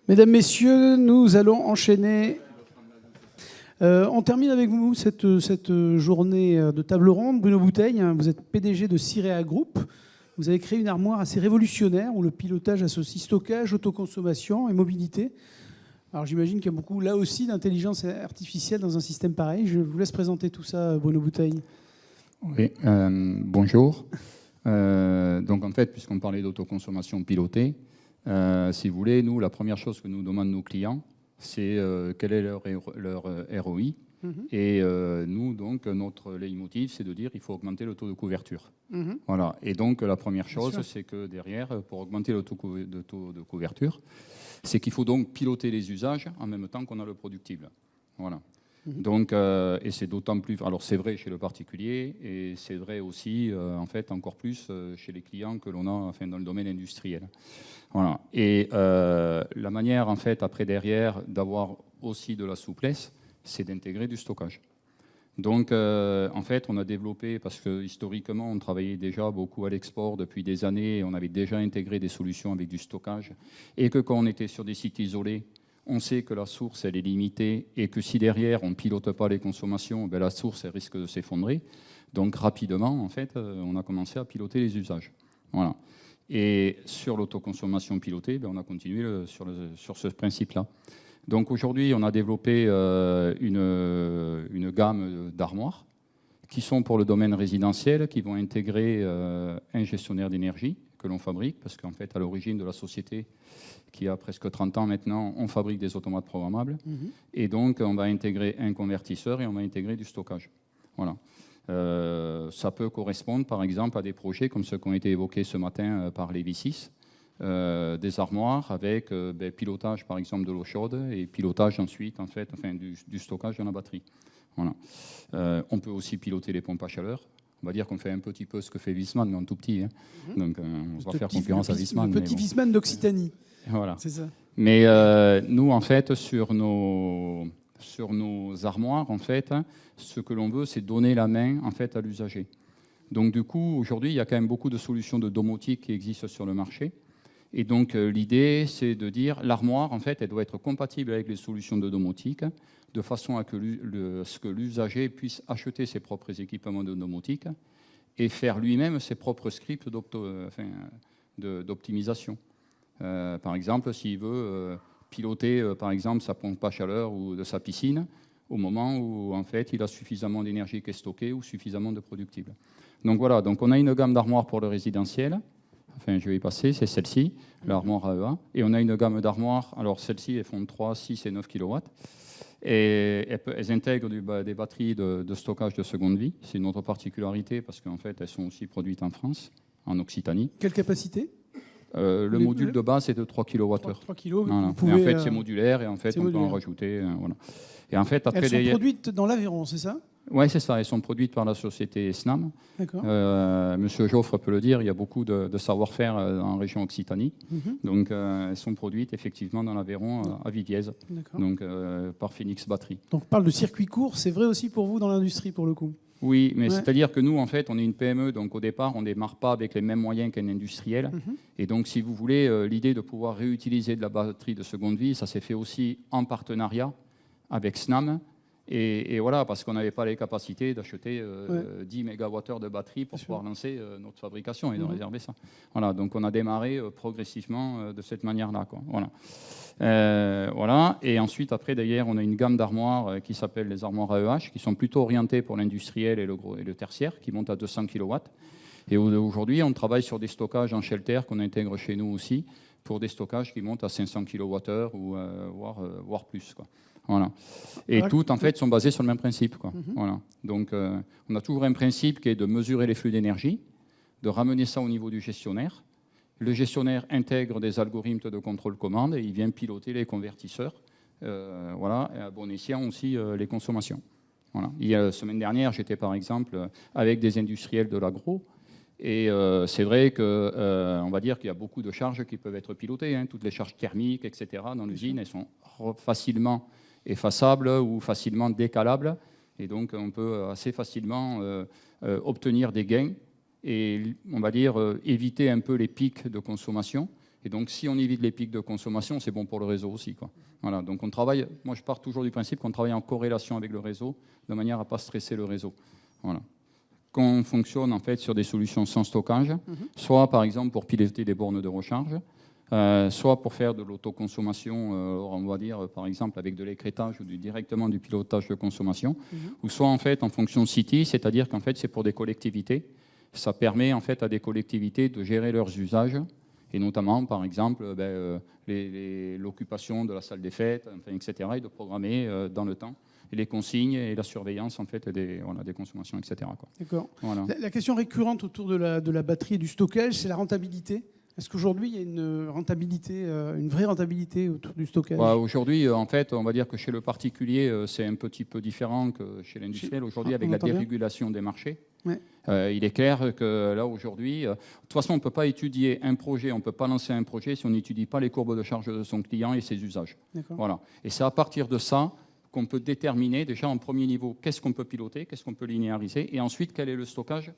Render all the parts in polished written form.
Mesdames, Messieurs, nous allons enchaîner. On termine avec vous cette journée de table ronde. Bruno Bouteille, vous êtes PDG de Cirea Group. Vous avez créé une armoire assez révolutionnaire où le pilotage associe stockage, autoconsommation et mobilité. Alors j'imagine qu'il y a beaucoup, là aussi, d'intelligence artificielle dans un système pareil. Je vous laisse présenter tout ça, Bruno Bouteille. Oui, bonjour. Donc en fait, puisqu'on parlait d'autoconsommation pilotée, si vous voulez, nous, la première chose que nous demandent nos clients, c'est quel est leur ROI. Et nous, donc, notre leitmotiv, c'est de dire qu'il faut augmenter le taux de couverture. Voilà. Et donc, la première chose, c'est que derrière, pour augmenter le taux de couverture, c'est qu'il faut donc piloter les usages en même temps qu'on a le productible. Voilà. Donc, et c'est d'autant plus... Alors, c'est vrai chez le particulier et c'est vrai aussi, en fait, encore plus chez les clients que l'on a enfin, dans le domaine industriel. Voilà. Et la manière, en fait, après, derrière, d'avoir aussi de la souplesse, c'est d'intégrer du stockage. Donc, en fait, on a développé, parce que historiquement, on travaillait déjà beaucoup à l'export depuis des années, on avait déjà intégré des solutions avec du stockage, et que quand on était sur des sites isolés, on sait que la source, elle est limitée, et que si derrière, on ne pilote pas les consommations, ben, la source, elle risque de s'effondrer. Donc, rapidement, en fait, on a commencé à piloter les usages. Voilà. Et sur l'autoconsommation pilotée, ben, on a continué sur ce principe-là. Donc aujourd'hui, on a développé une gamme d'armoires qui sont pour le domaine résidentiel, qui vont intégrer un gestionnaire d'énergie que l'on fabrique, parce qu'en fait, à l'origine de la société, qui a presque 30 ans maintenant, on fabrique des automates programmables. Et donc, on va intégrer un convertisseur et on va intégrer du stockage. Voilà. Ça peut correspondre, par exemple, à des projets comme ceux qui ont été évoqués ce matin par les V6, des armoires avec pilotage, par exemple, de l'eau chaude et pilotage ensuite, en fait, enfin, du stockage dans la batterie. Voilà. On peut aussi piloter les pompes à chaleur. On va dire qu'on fait un petit peu ce que fait Viessmann, mais en tout petit. Hein. Donc, on va faire concurrence à Viessmann. Le petit Viessmann d'Occitanie. Voilà. C'est ça. Mais nous, en fait, sur nos armoires, en fait, ce que l'on veut, c'est donner la main, en fait, à l'usager. Donc, du coup, aujourd'hui, il y a quand même beaucoup de solutions de domotique qui existent sur le marché. Et donc, l'idée, c'est de dire l'armoire, en fait, elle doit être compatible avec les solutions de domotique, de façon à ce que l'usager puisse acheter ses propres équipements de domotique et faire lui-même ses propres scripts d'optimisation. Par exemple, s'il veut piloter, par exemple, sa pompe à chaleur ou de sa piscine, au moment où, en fait, il a suffisamment d'énergie qui est stockée ou suffisamment de productible. Donc, voilà. Donc, on a une gamme d'armoires pour le résidentiel. Enfin, je vais y passer, c'est celle-ci, l'armoire AEA. Et on a une gamme d'armoires, alors celles-ci, elles font 3, 6 et 9 kW. Et elles intègrent des batteries de stockage de seconde vie. C'est une autre particularité parce qu'en fait, elles sont aussi produites en France, en Occitanie. Quelle capacité ? Le module de base est de 3 kWh. 3 kg, voilà. Et en fait, c'est modulaire et en fait, on peut en rajouter. Voilà. Et en fait, après, elles sont produites dans l'Aveyron, c'est ça ? Oui, c'est ça. Elles sont produites par la société SNAM. Monsieur Joffre peut le dire, il y a beaucoup de savoir-faire en région Occitanie. Donc, elles sont produites effectivement dans l'Aveyron, à Viviez, donc par Phoenix Battery. Donc, on parle de circuit court, c'est vrai aussi pour vous dans l'industrie, pour le coup ? Oui, mais c'est-à-dire que nous, en fait, on est une PME, donc au départ, on ne démarre pas avec les mêmes moyens qu'un industriel. Et donc, si vous voulez, l'idée de pouvoir réutiliser de la batterie de seconde vie, ça s'est fait aussi en partenariat avec SNAM. Et voilà, parce qu'on n'avait pas les capacités d'acheter 10 MWh de batterie pour pouvoir lancer notre fabrication et de réserver ça. Voilà, donc on a démarré progressivement de cette manière-là. Voilà. Voilà. Et ensuite, après, d'ailleurs, on a une gamme d'armoires qui s'appelle les armoires AEH, qui sont plutôt orientées pour l'industriel et le tertiaire, qui montent à 200 kW. Et aujourd'hui, on travaille sur des stockages en shelter qu'on intègre chez nous aussi, pour des stockages qui montent à 500 kWh ou voire plus, quoi. Voilà. Et toutes, en fait, sont basées sur le même principe, quoi. Voilà. Donc, on a toujours un principe qui est de mesurer les flux d'énergie, de ramener ça au niveau du gestionnaire. Le gestionnaire intègre des algorithmes de contrôle commande et il vient piloter les convertisseurs, voilà, et à bon escient aussi les consommations. Voilà. La semaine dernière, j'étais par exemple avec des industriels de l'agro. Et c'est vrai qu'on va dire qu'il y a beaucoup de charges qui peuvent être pilotées. Hein. Toutes les charges thermiques, etc., dans l'usine, elles sont facilement effaçables ou facilement décalables. Et donc, on peut assez facilement obtenir des gains et, on va dire, éviter un peu les pics de consommation, Et donc, si on évite les pics de consommation, c'est bon pour le réseau aussi, quoi. Voilà, donc on travaille, moi je pars toujours du principe qu'on travaille en corrélation avec le réseau, de manière à ne pas stresser le réseau. Voilà. Qu'on fonctionne en fait sur des solutions sans stockage, soit par exemple pour piloter des bornes de recharge, soit pour faire de l'autoconsommation, on va dire par exemple avec de l'écrêtage ou directement du pilotage de consommation, ou soit en fait en fonction city, c'est-à-dire qu'en fait c'est pour des collectivités. Ça permet en fait à des collectivités de gérer leurs usages, et notamment par exemple l'occupation de la salle des fêtes, enfin, etc., et de programmer dans le temps et les consignes et la surveillance en fait des consommations, etc., quoi. D'accord. Voilà. La question récurrente autour de la batterie et du stockage, c'est la rentabilité. Est-ce qu'aujourd'hui, il y a une rentabilité, une vraie rentabilité autour du stockage? Aujourd'hui, en fait, on va dire que chez le particulier, c'est un petit peu différent que chez l'industriel. Aujourd'hui, avec la dérégulation des marchés, il est clair que là, aujourd'hui, de toute façon, on ne peut pas étudier un projet, on ne peut pas lancer un projet si on n'étudie pas les courbes de charge de son client et ses usages. Voilà. Et c'est à partir de ça qu'on peut déterminer déjà en premier niveau qu'est-ce qu'on peut piloter, qu'est-ce qu'on peut linéariser, et ensuite quel est le stockage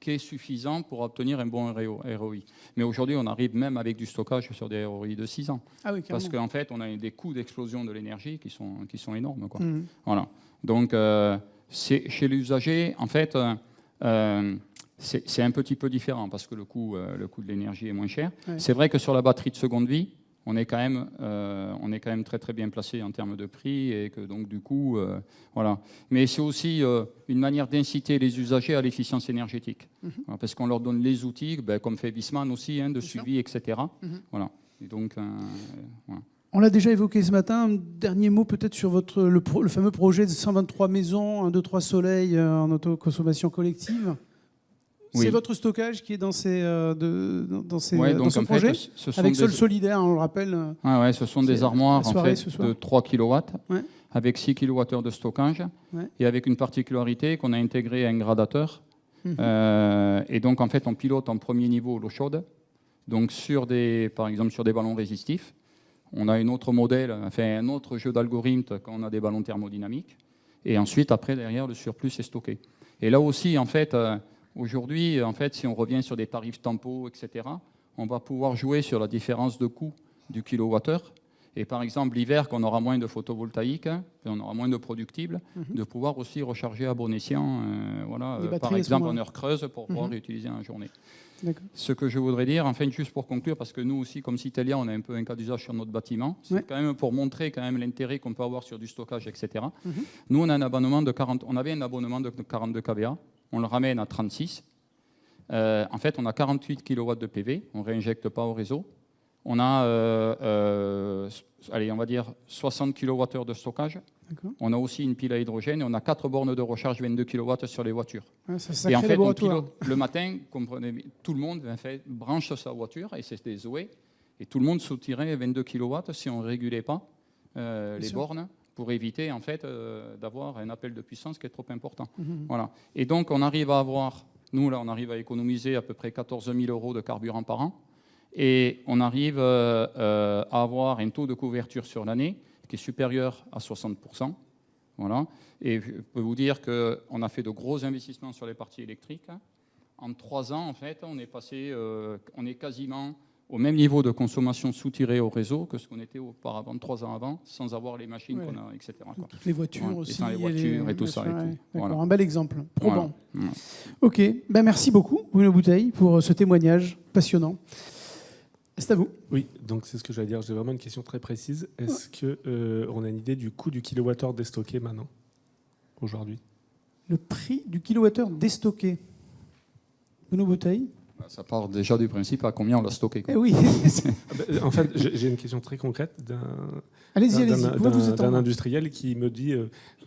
qui est suffisant pour obtenir un bon ROI. Mais aujourd'hui, on arrive même avec du stockage sur des ROI de 6 ans. Ah oui, parce qu'en fait, on a des coûts d'explosion de l'énergie qui sont énormes, quoi. Mmh. Voilà. Donc, chez l'usager, en fait, c'est un petit peu différent parce que le coût de l'énergie est moins cher. Ouais. C'est vrai que sur la batterie de seconde vie, on est quand même très très bien placé en termes de prix et que donc du coup, voilà. Mais c'est aussi une manière d'inciter les usagers à l'efficience énergétique, voilà, parce qu'on leur donne les outils, comme fait Viessmann aussi, de suivi, etc. Voilà. Et donc, voilà. On l'a déjà évoqué ce matin. Un dernier mot peut-être sur le fameux projet de 123 maisons, 1, 2, 3 soleils en autoconsommation collective. C'est votre stockage qui est dans ce projet, avec sol solidaire, on le rappelle. Ouais, ce sont des armoires en fait, de 3 kW, avec 6 kWh de stockage, et avec une particularité qu'on a intégré à un gradateur. Et donc, en fait, on pilote en premier niveau l'eau chaude, donc par exemple sur des ballons résistifs. On a un autre modèle, un autre jeu d'algorithmes quand on a des ballons thermodynamiques. Et ensuite, après, derrière, le surplus est stocké. Et là aussi, en fait... Aujourd'hui, en fait, si on revient sur des tarifs tempo, etc., on va pouvoir jouer sur la différence de coût du kilowattheure. Et par exemple, l'hiver, quand on aura moins de photovoltaïque, on aura moins de productibles, de pouvoir aussi recharger à bon escient, par exemple en heure creuse, pour pouvoir réutiliser en journée. Ce que je voudrais dire, enfin, juste pour conclure, parce que nous aussi, comme Citelia, on a un peu un cas d'usage sur notre bâtiment, c'est quand même pour montrer quand même l'intérêt qu'on peut avoir sur du stockage, etc. Nous, on a un abonnement on avait un abonnement de 42 kVA. On le ramène à 36. En fait, on a 48 kW de PV. On ne réinjecte pas au réseau. On a, on va dire 60 kWh de stockage. On a aussi une pile à hydrogène et on a 4 bornes de recharge 22 kW sur les voitures. Et en fait, on pilote le matin, comprenez, tout le monde branche sa voiture et c'est des Zoé. Et tout le monde soutirait 22 kW si on ne régulait pas les bornes, pour éviter en fait d'avoir un appel de puissance qui est trop important. Voilà. Et donc on arrive à avoir, nous là on arrive à économiser à peu près 14 000 € de carburant par an, et on arrive à avoir un taux de couverture sur l'année qui est supérieur à 60%. Voilà. Et je peux vous dire qu'on a fait de gros investissements sur les parties électriques. En 3 ans, en fait, on est passé, on est quasiment au même niveau de consommation soutirée au réseau que ce qu'on était auparavant, 3 ans avant, sans avoir les machines qu'on a, etc. Toutes les voitures aussi. Et les voitures et tout ça. Voilà. Un bel exemple, probant. Voilà. Ok, merci beaucoup, Bruno Bouteille, pour ce témoignage passionnant. C'est à vous. Oui, donc c'est ce que j'allais dire. J'ai vraiment une question très précise. Est-ce qu'on a une idée du coût du kilowattheure déstocké maintenant, aujourd'hui? Le prix du kilowattheure déstocké. Bruno Bouteille. Ça part déjà du principe à combien on l'a stocké. Oui. En fait, j'ai une question très concrète d'un industriel qui me dit,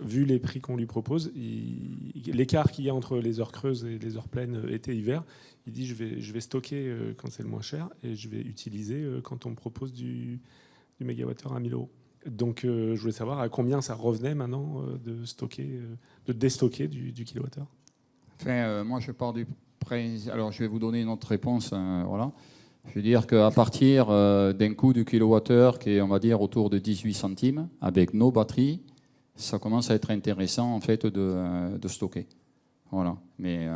vu les prix qu'on lui propose, l'écart qu'il y a entre les heures creuses et les heures pleines été-hiver, il dit je vais stocker quand c'est le moins cher et je vais utiliser quand on me propose du mégawattheure à 1 000 €. Donc je voulais savoir à combien ça revenait maintenant de déstocker du kilowattheure. Moi je pars du... Alors, je vais vous donner une autre réponse. Voilà. Je veux dire qu'à partir d'un coût du kilowattheure qui est, on va dire, autour de 18 centimes, avec nos batteries, ça commence à être intéressant en fait de stocker. Voilà. Mais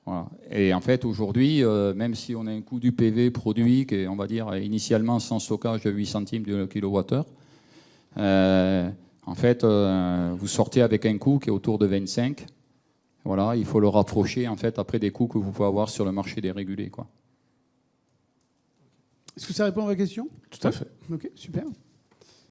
Voilà. Et en fait, aujourd'hui, même si on a un coût du PV produit qui est, on va dire, initialement sans stockage de 8 centimes de kilowattheure, en fait, vous sortez avec un coût qui est autour de 25. Voilà, il faut le rapprocher en fait après des coûts que vous pouvez avoir sur le marché dérégulé, quoi. Est-ce que ça répond à votre question? Tout à fait. Ok, super.